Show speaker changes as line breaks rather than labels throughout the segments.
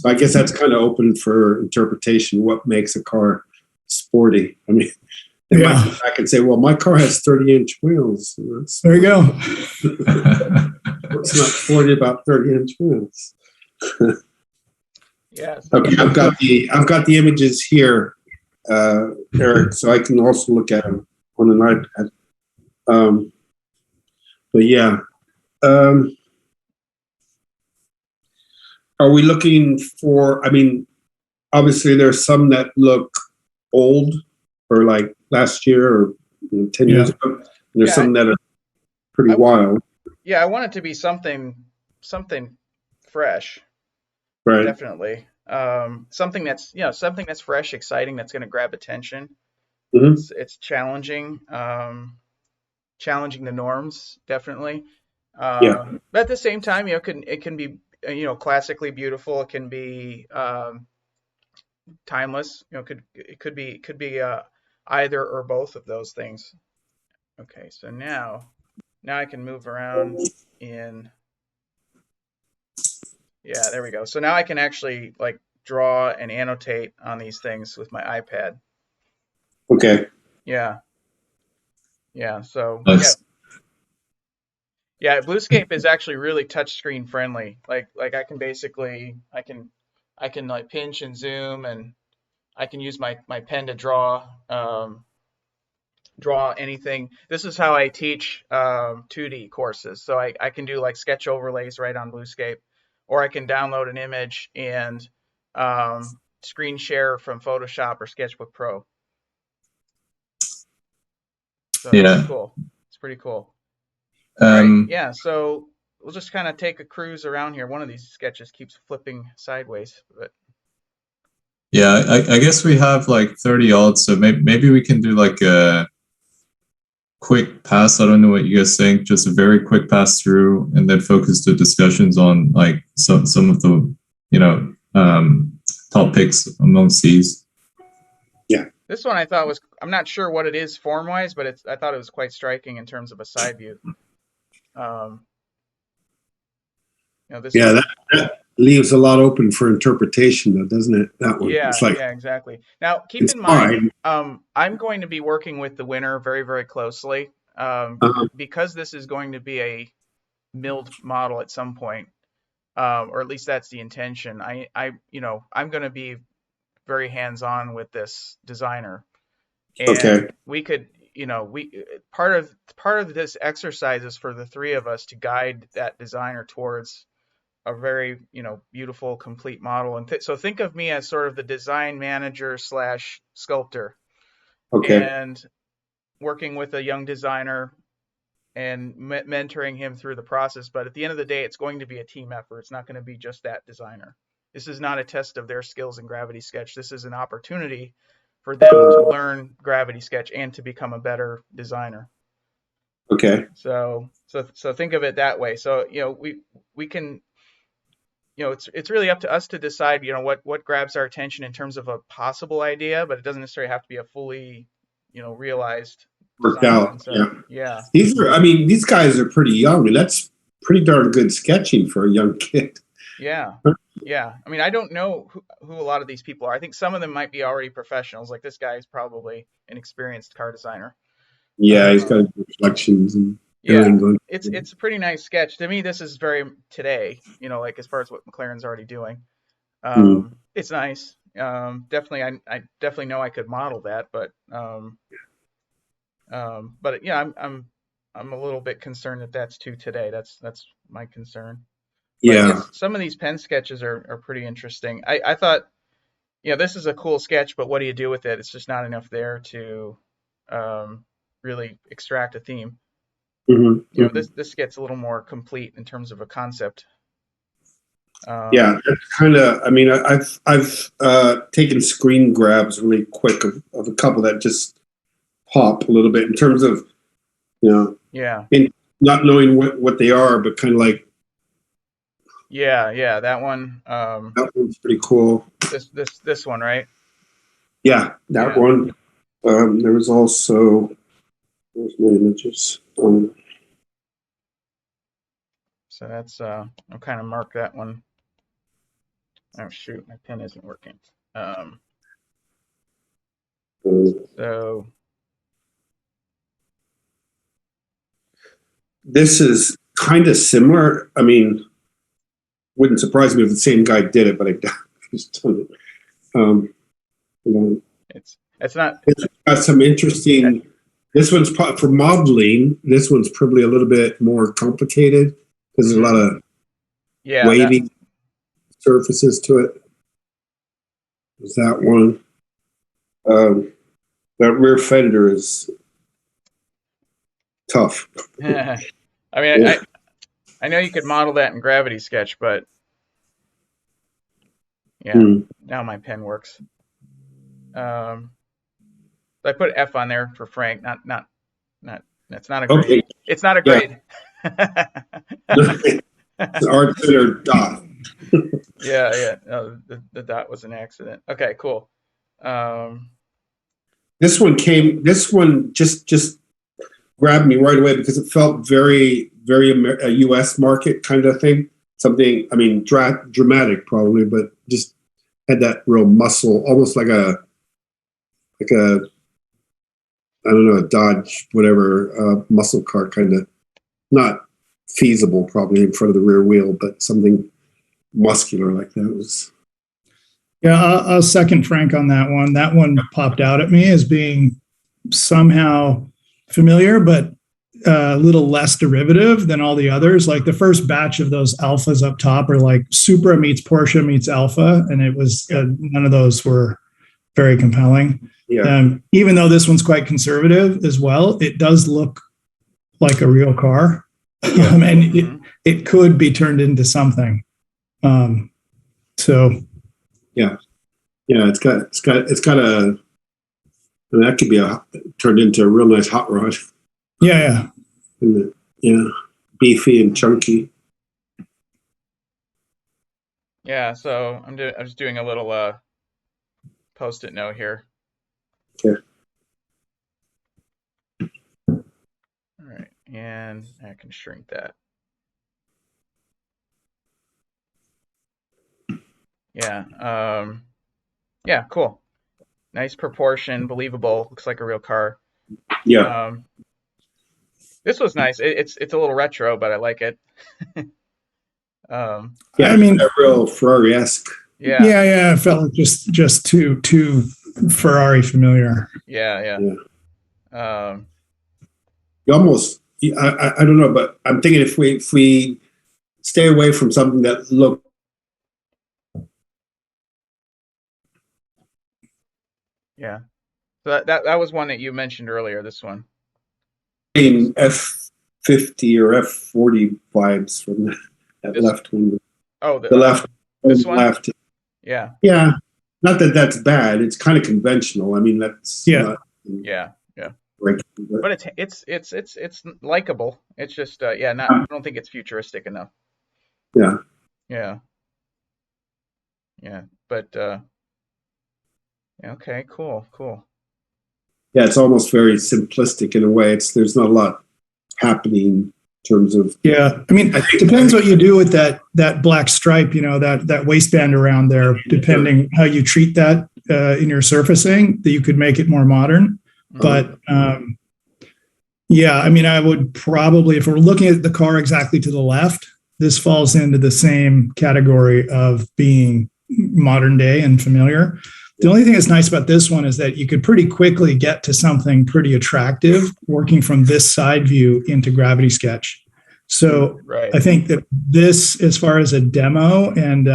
So I guess that's kind of open for interpretation. What makes a car sporty? I mean, they might come back and say, "Well, my car has 30-inch wheels."
There you go.
It's not sporty about 30-inch wheels.
Yeah.
Okay, I've got the images here, Eric, so I can also look at them on an iPad. But yeah. Are we looking for, I mean, obviously there's some that look old or like last year or 10 years ago. And there's some that are pretty wild.
Yeah, I want it to be something fresh.
Right.
Definitely. Something that's fresh, exciting, that's going to grab attention.
Mm-hmm.
It's challenging, challenging the norms, definitely. But at the same time, it can be, classically beautiful. It can be timeless. It could be either or both of those things. Okay, so now I can move around in. Yeah, there we go. So now I can actually like draw and annotate on these things with my iPad.
Okay.
Yeah. Yeah. So
Nice.
yeah, Bluescape is actually really touchscreen friendly. Like I can basically I can like pinch and zoom, and I can use my pen to draw anything. This is how I teach 2D courses. So I can do like sketch overlays right on Bluescape, or I can download an image and screen share from Photoshop or Sketchbook Pro. So
Yeah.
it's pretty cool. Right. Yeah. So we'll just kind of take a cruise around here. One of these sketches keeps flipping sideways, but
yeah, I guess we have like 30 odds, so maybe we can do like a quick pass. I don't know what you guys think, just a very quick pass through, and then focus the discussions on like some of the top picks amongst these.
Yeah. This one I thought was, I'm not sure what it is form wise, but I thought it was quite striking in terms of a side view.
That leaves a lot open for interpretation, though, doesn't it? That one.
Yeah,
it's like,
yeah, exactly. Now, keep in mind, I'm going to be working with the winner very, very closely because this is going to be a milled model at some point, or at least that's the intention. I'm going to be very hands-on with this designer, and we could, part of this exercise is for the three of us to guide that designer towards a very, beautiful, complete model. And so think of me as sort of the design manager / sculptor, and working with a young designer and mentoring him through the process. But at the end of the day, it's going to be a team effort. It's not going to be just that designer. This is not a test of their skills in Gravity Sketch. This is an opportunity for them to learn Gravity Sketch and to become a better designer.
Okay.
So think of it that way. So, we can, it's really up to us to decide, what grabs our attention in terms of a possible idea, but it doesn't necessarily have to be a fully, realized
worked out.
Yeah.
These guys are pretty young, and that's pretty darn good sketching for a young kid.
Yeah. Yeah. I mean, I don't know who a lot of these people are. I think some of them might be already professionals. Like this guy is probably an experienced car designer.
Yeah, he's got reflections and
everything. Yeah, it's a pretty nice sketch. To me, this is very today, like as far as what McLaren's already doing. It's nice. Definitely, I definitely know I could model that, but yeah, I'm a little bit concerned that that's too today. That's my concern. But
yeah.
Some of these pen sketches are pretty interesting. I thought, this is a cool sketch, but what do you do with it? It's just not enough there to really extract a theme. This gets a little more complete in terms of a concept.
Yeah, that's kind of. I've taken screen grabs really quick of a couple that just pop a little bit in terms of, in not knowing what they are, but kind of like.
Yeah, that one.
That one's pretty cool.
This one, right?
Yeah, that one. There was also. There's my images.
So that's I'll kind of mark that one. Oh shoot, my pen isn't working.
Mm.
So
This is kind of similar. I mean, wouldn't surprise me if the same guy did it, but I doubt he's done it. You know,
it's not.
it's got some interesting. This one's for modeling. This one's probably a little bit more complicated because there's a lot of wavy surfaces to it. There's that one. That rear fender is tough.
I mean,
Yeah.
I know you could model that in Gravity Sketch, but yeah, now my pen works. I put F on there for Frank. Not. It's not a grade.
Okay.
It's not a grade.
Art center dot.
Yeah. No, the dot was an accident. Okay, cool.
This one just grabbed me right away because it felt very, very a U.S. market kind of thing. Something, I mean, dramatic probably, but just had that real muscle, almost like a I don't know, a Dodge, whatever, muscle car kind of. Not feasible probably in front of the rear wheel, but something muscular like that was.
Yeah, I'll second Frank on that one. That one popped out at me as being somehow familiar, but a little less derivative than all the others. Like the first batch of those alphas up top are like Supra meets Porsche meets Alpha, and it was none of those were very compelling.
Yeah.
Even though this one's quite conservative as well, it does look like a real car, and it could be turned into something. So.
Yeah, it's got a. I mean, that could be turned into a real nice hot rod.
Yeah.
Beefy and chunky.
Yeah, so I'm just doing a little post-it note here.
Okay.
All right, and I can shrink that. Yeah, cool. Nice proportion, believable. Looks like a real car.
Yeah.
This was nice. It's a little retro, but I like it.
I
mean,
a real Ferrari-esque.
Yeah. It felt like just too Ferrari familiar.
Yeah.
You almost. I don't know, but I'm thinking if we stay away from something that look.
Yeah. So that was one that you mentioned earlier, this one.
F50 or F40 vibes from that left one.
Oh,
the left.
This one?
Left.
Yeah.
Yeah. Not that that's bad. It's kind of conventional. I mean, that's
yeah.
But it's likable. It's just I don't think it's futuristic enough.
Yeah.
But okay, cool.
Yeah, it's almost very simplistic in a way. There's not a lot happening in terms of.
Yeah, I mean, it depends what you do with that black stripe. That waistband around there. Depending how you treat that in your surfacing, that you could make it more modern. But I mean, I would probably, if we're looking at the car exactly to the left, this falls into the same category of being modern day and familiar. The only thing that's nice about this one is that you could pretty quickly get to something pretty attractive working from this side view into Gravity Sketch. So I think that this, as far as a demo and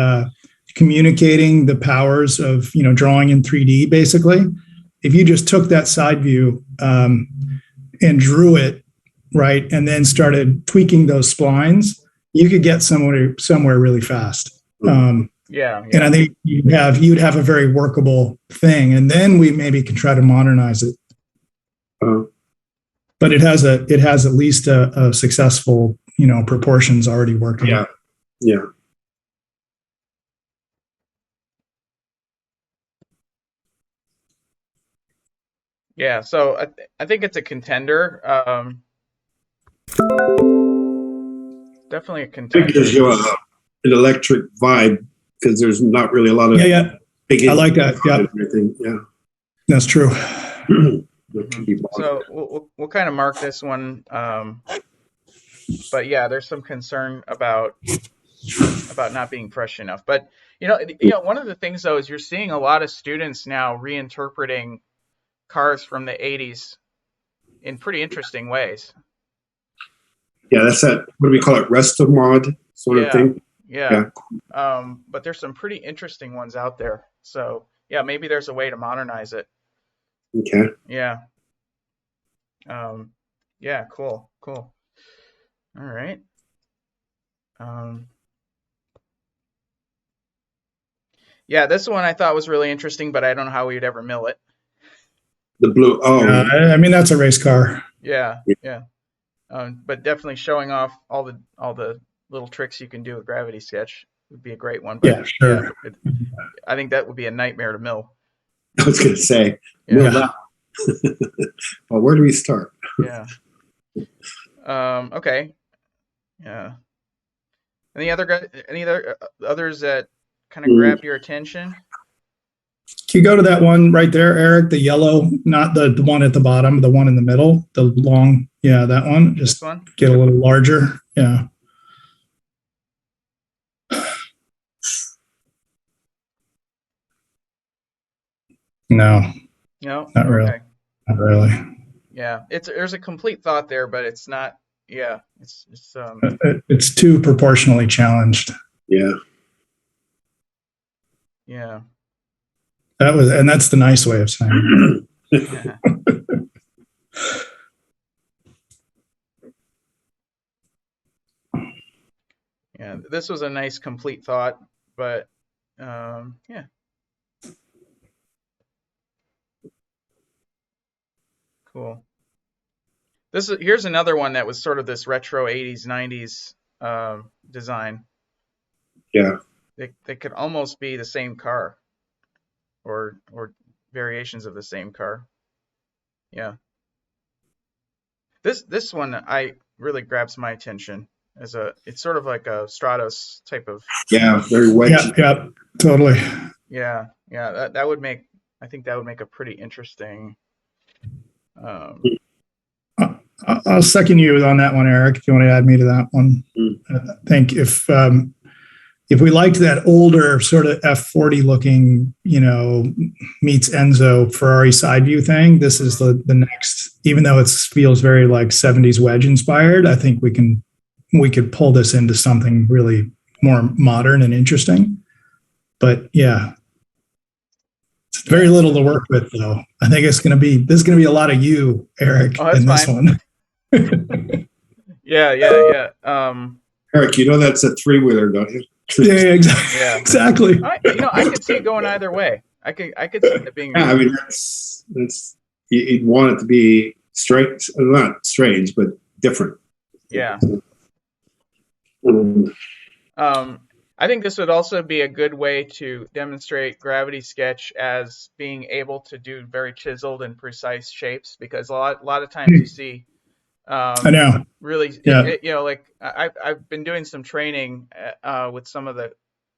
communicating the powers of, drawing in 3D, basically, if you just took that side view and drew it, right, and then started tweaking those splines, you could get somewhere really fast.
Yeah.
And I think you'd have a very workable thing, and then we maybe can try to modernize it. But it has at least a successful, proportions already working.
Yeah.
Yeah. So I think it's a contender. Definitely a contender.
It gives you an electric vibe because there's not really a lot of big.
I like that. Yeah,
yeah,
that's true.
So we'll kind of mark this one. But yeah, there's some concern about not being fresh enough. But one of the things though is you're seeing a lot of students now reinterpreting cars from the 80s in pretty interesting ways.
Yeah, that's that. What do we call it? Resto mod sort of thing.
Yeah. But there's some pretty interesting ones out there. So yeah, maybe there's a way to modernize it.
Okay.
Yeah. Yeah. Cool. All right. Yeah, this one I thought was really interesting, but I don't know how we'd ever mill it.
The blue. Oh,
I mean, that's a race car.
Yeah. But definitely showing off all the little tricks you can do with Gravity Sketch would be a great one. But
yeah, sure.
I think that would be a nightmare to mill.
I was going to say, mill that. Well, where do we start?
Yeah. Okay. Yeah. Any other others that kind of grabbed your attention?
Can you go to that one right there, Eric? The yellow, not the one at the bottom, the one in the middle, the long. Yeah, that one. Just get a little larger. Yeah. No, not really.
Okay.
Not really.
Yeah, there's a complete thought there, but it's not. Yeah,
it's too proportionally challenged.
Yeah.
Yeah.
And that's the nice way of saying it.
Yeah, this was a nice complete thought, but yeah. Cool. Here's another one that was sort of this retro 80s, 90s design.
Yeah.
They could almost be the same car or variations of the same car. Yeah. This one really grabs my attention it's sort of like a Stratos type of.
Yeah, very wedge.
Yeah, totally.
Yeah. That would make a pretty interesting.
I'll second you on that one, Eric, if you want to add me to that one. I think if we liked that older sort of F40 looking, meets Enzo Ferrari side view thing, this is the next, even though it feels very like 70s wedge inspired, I think we could pull this into something really more modern and interesting. But yeah, it's very little to work with though. I think there's going to be a lot of you, Eric, in this one.
Yeah.
Eric, that's a 3-wheeler, don't you?
Yeah, exactly.
Yeah.
Exactly.
I could see it going either way. I could see it being.
Yeah, I mean, that's you'd want it to be strange, not strange, but different.
Yeah. I think this would also be a good way to demonstrate Gravity Sketch as being able to do very chiseled and precise shapes, because a lot of times you see.
I know.
Really,
yeah.
Like I've been doing some training with some of the.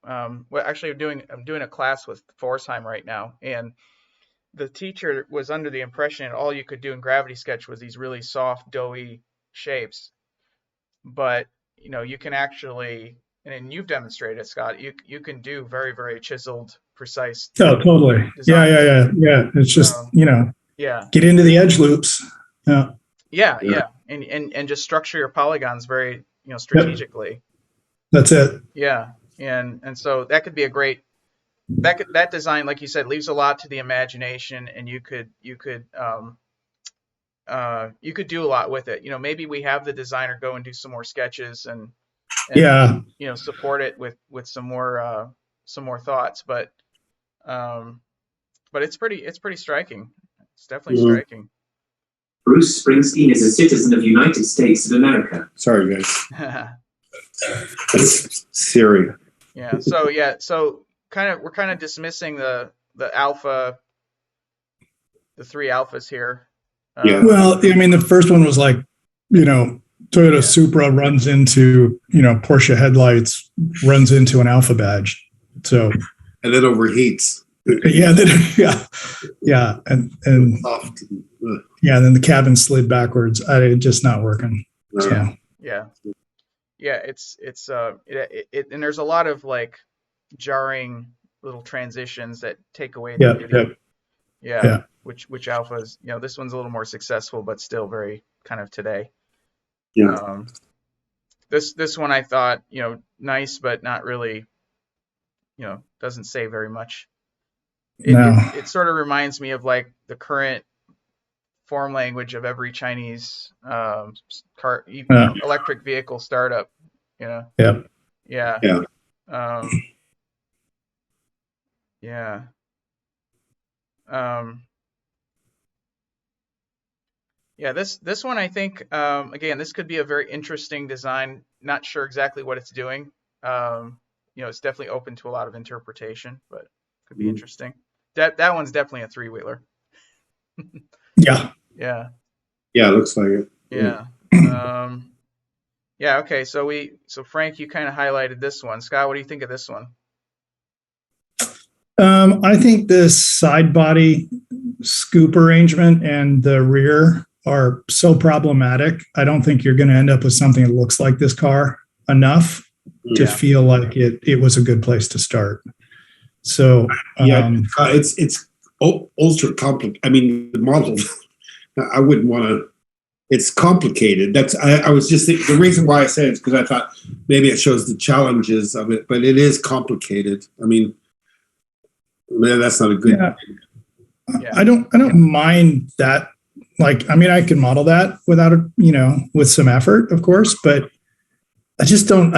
Actually, I'm doing a class with Forsheim right now, and the teacher was under the impression all you could do in Gravity Sketch was these really soft, doughy shapes, but you can actually, and you've demonstrated it, Scott. You can do very, very chiseled, precise.
Oh, totally. Designs. Yeah. It's just get into the edge loops.
Yeah. And just structure your polygons very strategically.
Yep. That's it.
Yeah, and so that could be a great. That design, like you said, leaves a lot to the imagination, and you could do a lot with it. Maybe we have the designer go and do some more sketches and support it with some more thoughts. But it's pretty striking. It's definitely striking.
Bruce Springsteen is a citizen of the United States of America.
Sorry, guys. That's Siri.
Yeah. So we're kind of dismissing the alpha, the 3 alphas here.
Yeah. Well, I mean, the first one was like, Toyota Supra runs into, Porsche headlights, runs into an alpha badge. So
and it overheats.
yeah, and
Soft.
yeah, and then the cabin slid backwards. It's just not working. So
Yeah. It's and there's a lot of like jarring little transitions that take away the beauty. Yeah. Which alphas, this one's a little more successful, but still very kind of today.
Yeah.
This one I thought, nice, but not really, doesn't say very much. It sort of reminds me of like the current form language of every Chinese electric vehicle startup.
Yeah.
Yeah.
Yeah.
Yeah. Yeah, this one I think again, this could be a very interesting design. Not sure exactly what it's doing. It's definitely open to a lot of interpretation, but could be interesting. That one's definitely a three-wheeler.
Yeah.
Yeah.
Yeah, it looks like it.
Yeah. Yeah, okay. So Frank, you kind of highlighted this one. Scott, what do you think of this one?
I think this side body scoop arrangement and the rear are so problematic. I don't think you're going to end up with something that looks like this car enough to feel like it was a good place to start. So
it's ultra complicated. I mean, the model. I wouldn't want to. It's complicated. I was just thinking, the reason why I said it is because I thought maybe it shows the challenges of it, but it is complicated. I mean, that's not a good.
Yeah. I don't mind that. Like, I mean, I can model that without with some effort, of course, but I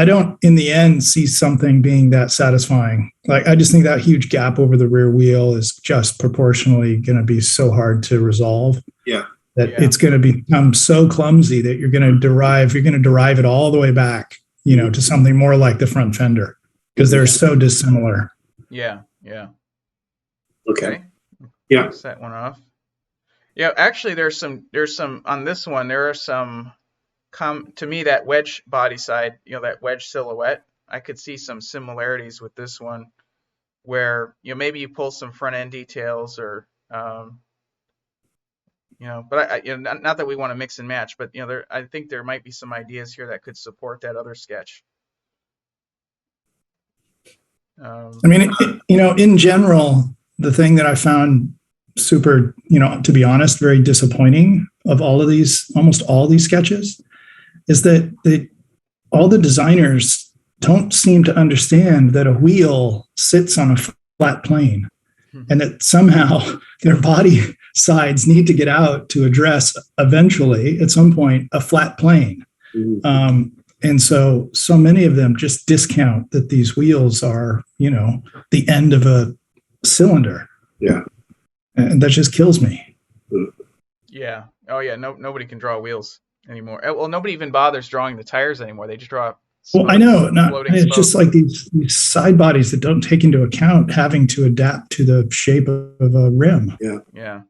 don't in the end see something being that satisfying. Like, I just think that huge gap over the rear wheel is just proportionally going to be so hard to resolve.
Yeah.
It's going to become so clumsy that you're going to derive it all the way back, to something more like the front fender, because they're so dissimilar.
Yeah.
Okay. Yeah.
Set one off. Yeah, actually there's some on this one, there are some to me, that wedge body side, that wedge silhouette, I could see some similarities with this one where, maybe you pull some front end details or, but not that we want to mix and match, but, I think there might be some ideas here that could support that other sketch.
I mean, in general, the thing that I found super, to be honest, very disappointing of almost all these sketches is that all the designers don't seem to understand that a wheel sits on a flat plane and that somehow their body sides need to get out to address eventually at some point a flat plane. And so many of them just discount that these wheels are, the end of a cylinder.
Yeah.
And that just kills me.
Yeah. Oh yeah. Nobody can draw wheels anymore. Well, nobody even bothers drawing the tires anymore. They just draw.
Well, I know. It's just like these side bodies that don't take into account having to adapt to the shape of a rim.
Yeah.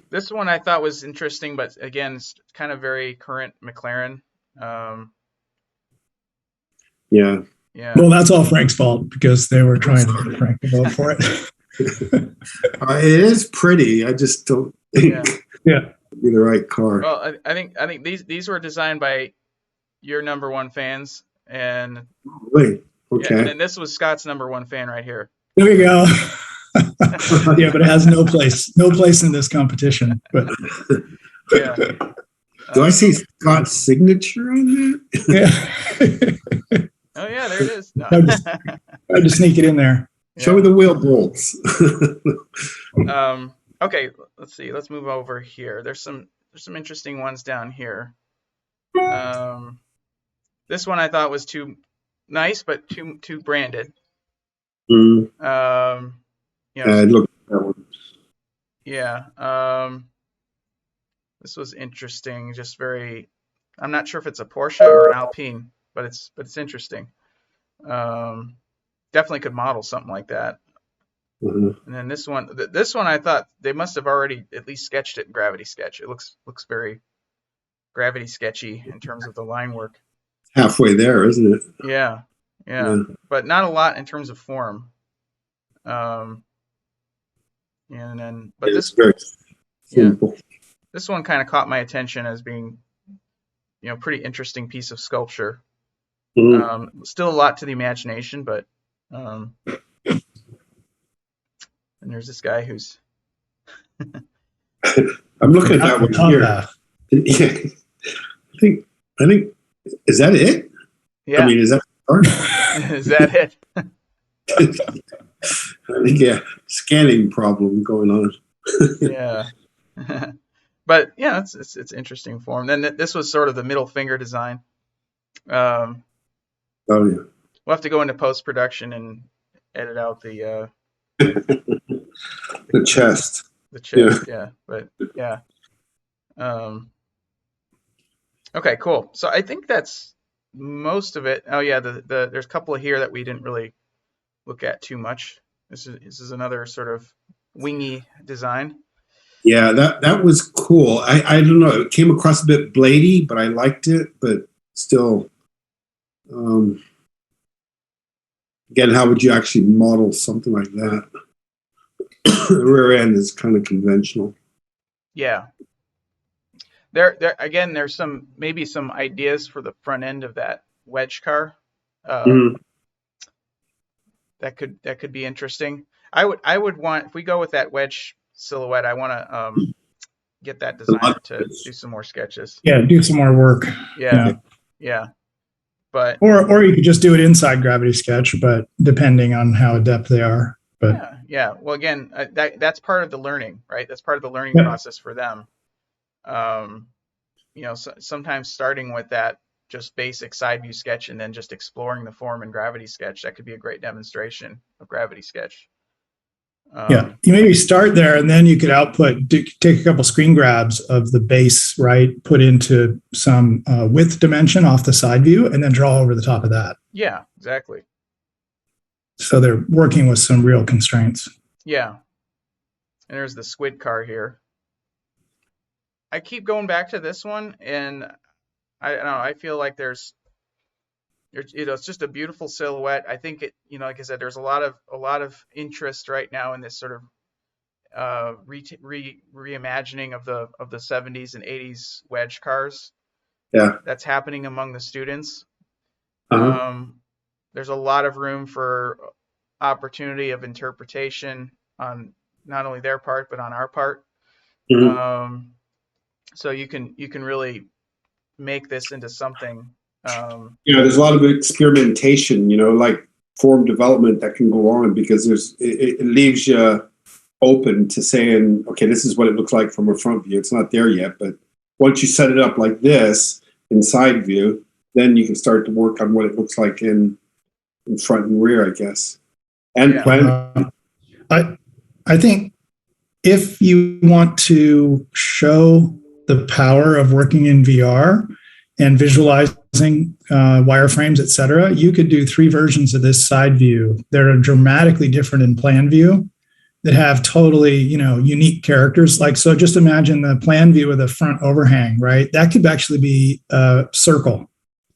This one I thought was interesting, but again, it's kind of very current McLaren.
Yeah.
Well, that's all Frank's fault because they were trying to get Frank to vote for it.
It is pretty. I just don't think it'd be the right car.
Well, I think these were designed by your number one fans, and
wait, okay.
Yeah, and this was Scott's number one fan right here.
There we go. Yeah, but it has no place in this competition. But
yeah.
Do I see Scott's signature on that?
Yeah.
Oh yeah, there it is. No.
I just sneak it in there.
Show me the wheel bolts.
Okay, let's see. Let's move over here. There's some interesting ones down here. This one I thought was too nice, but too branded.
Look at that one.
Yeah. This was interesting. Just very. I'm not sure if it's a Porsche or an Alpine, but it's interesting. Definitely could model something like that. And then this one I thought they must have already at least sketched it in Gravity Sketch. It looks very Gravity sketchy in terms of the line work.
Halfway there, isn't it?
Yeah. but not a lot in terms of form. And then, but
It's very simple.
This one kind of caught my attention as being, pretty interesting piece of sculpture. Still a lot to the imagination, but and there's this guy who's
I'm looking at that one here. Yeah. I think is that it?
Yeah.
I mean, is that
is that it?
I think scanning problem going on.
Yeah. But yeah, it's interesting form. Then this was sort of the middle finger design.
Oh yeah.
We'll have to go into post production and edit out the
the chest.
The chest, yeah. But yeah. Okay, cool. So I think that's most of it. Oh yeah, there's a couple of here that we didn't really look at too much. This is another sort of wingy design.
Yeah, that was cool. I don't know. It came across a bit bladey, but I liked it. But still, again, how would you actually model something like that? The rear end is kind of conventional.
Yeah. There's maybe some ideas for the front end of that wedge car. That could be interesting. I would want, if we go with that wedge silhouette, I want to get that designer to do some more sketches.
Yeah, do some more work.
Yeah. But
or you could just do it inside Gravity Sketch, but depending on how adept they are. But
yeah. Well, again, that's part of the learning, right? That's part of the learning process for them. Sometimes starting with that just basic side view sketch and then just exploring the form in Gravity Sketch, that could be a great demonstration of Gravity Sketch.
You maybe start there, and then you could take a couple screen grabs of the base, right? Put into some width dimension off the side view, and then draw over the top of that.
Yeah, exactly.
So they're working with some real constraints.
Yeah. And there's the squid car here. I keep going back to this one, and I don't know, I feel like it's just a beautiful silhouette. I think like I said, there's a lot of interest right now in this sort of reimagining of the 70s and 80s wedge cars.
Yeah.
That's happening among the students. There's a lot of room for opportunity of interpretation on not only their part, but on our part. So you can really make this into something.
There's a lot of experimentation, like form development that can go on, because it leaves you open to saying, okay, this is what it looks like from a front view. It's not there yet, but once you set it up like this in side view, then you can start to work on what it looks like in front and rear, I guess. And plan.
I think if you want to show the power of working in VR and visualizing wireframes, et cetera, you could do 3 versions of this side view that are dramatically different in plan view, that have totally, unique characters. Like, so just imagine the plan view with a front overhang, right? That could actually be a circle,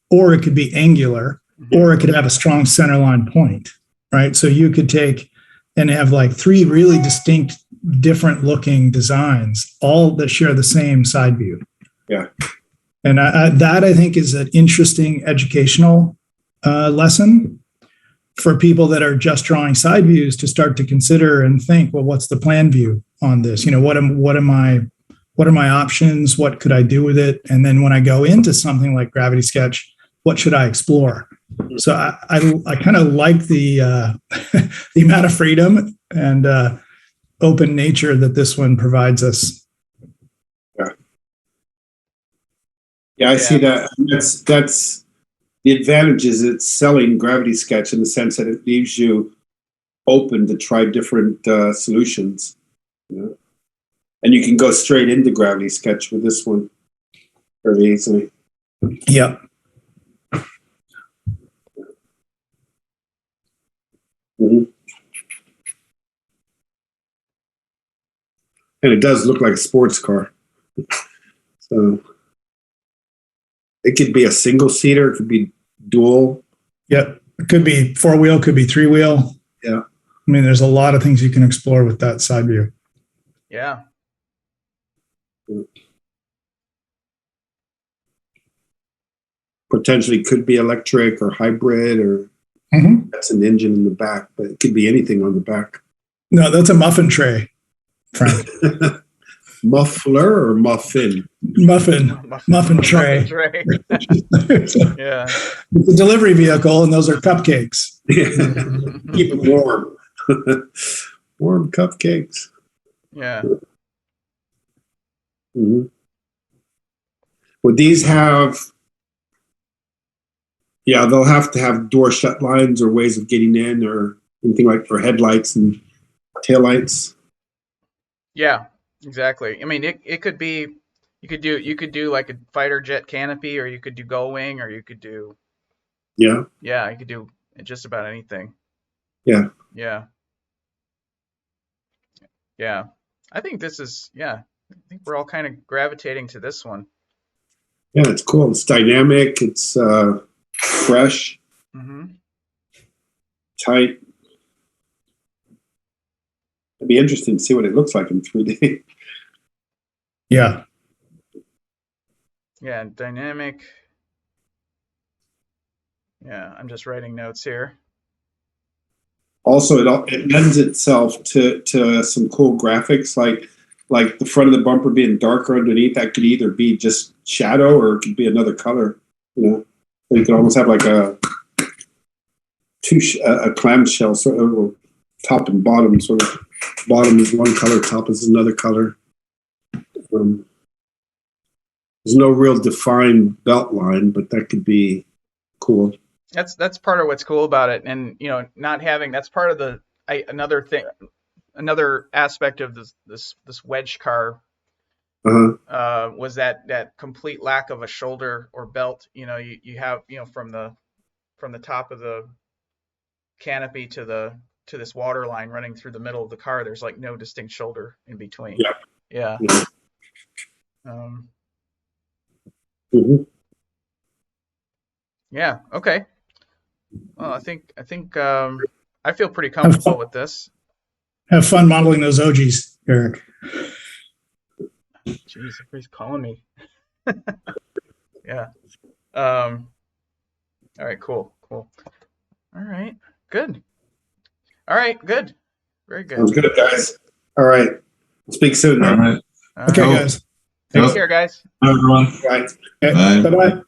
or it could be angular, or it could have a strong centerline point, right? So you could take and have like 3 really distinct, different looking designs, all that share the same side view.
Yeah.
And that I think is an interesting educational lesson for people that are just drawing side views, to start to consider and think, well, what's the plan view on this? What are my options? What could I do with it? And then when I go into something like Gravity Sketch, what should I explore? So I kind of like the the amount of freedom and open nature that this one provides us.
Yeah, I see that. That's the advantage, is it's selling Gravity Sketch in the sense that it leaves you open to try different solutions. And you can go straight into Gravity Sketch with this one very easily.
Yep.
And it does look like a sports car. So it could be a single seater, it could be dual.
Yep. It could be 4-wheel, could be 3-wheel.
Yeah.
I mean, there's a lot of things you can explore with that side view.
Yeah.
Potentially could be electric or hybrid, or that's an engine in the back, but it could be anything on the back.
No, that's a muffin tray, Frank.
Muffler or muffin?
Muffin tray.
Tray. Yeah.
It's a delivery vehicle, and those are cupcakes.
Keep it warm. Warm cupcakes.
Yeah.
Mm-hmm. Would these have? Yeah, they'll have to have door shut lines or ways of getting in, or anything like for headlights and taillights.
Yeah, exactly. I mean, it could be, you could do like a fighter jet canopy, or you could do gull wing, or you could do,
Yeah.
you could do just about anything.
Yeah.
Yeah. Yeah. I think this is, I think we're all kind of gravitating to this one.
Yeah, it's cool. It's dynamic. It's fresh, tight. It'd be interesting to see what it looks like in 3D.
Yeah.
Yeah, dynamic. Yeah, I'm just writing notes here.
Also, it lends itself to some cool graphics, like the front of the bumper being darker underneath. That could either be just shadow or it could be another color. You know, so you could almost have like a clamshell sort of, top and bottom sort of. Bottom is one color, top is another color. There's no real defined belt line, but that could be cool.
That's part of what's cool about it, and not having, that's part of the another aspect of this wedge car was that complete lack of a shoulder or belt. You have from the top of the canopy to this water line running through the middle of the car, there's like no distinct shoulder in between. Yeah. Yeah. Okay. Well, I think I feel pretty comfortable with this.
Have fun modeling those OGs, Eric.
Jeez, everybody's calling me. Yeah. All right. Cool. All right. Good. All right. Good. Very good.
Sounds good, guys. All right. We'll speak soon.
All right.
Okay, guys.
Take care, guys.
Bye, everyone.
Right.
Okay.
Bye.
Bye-bye.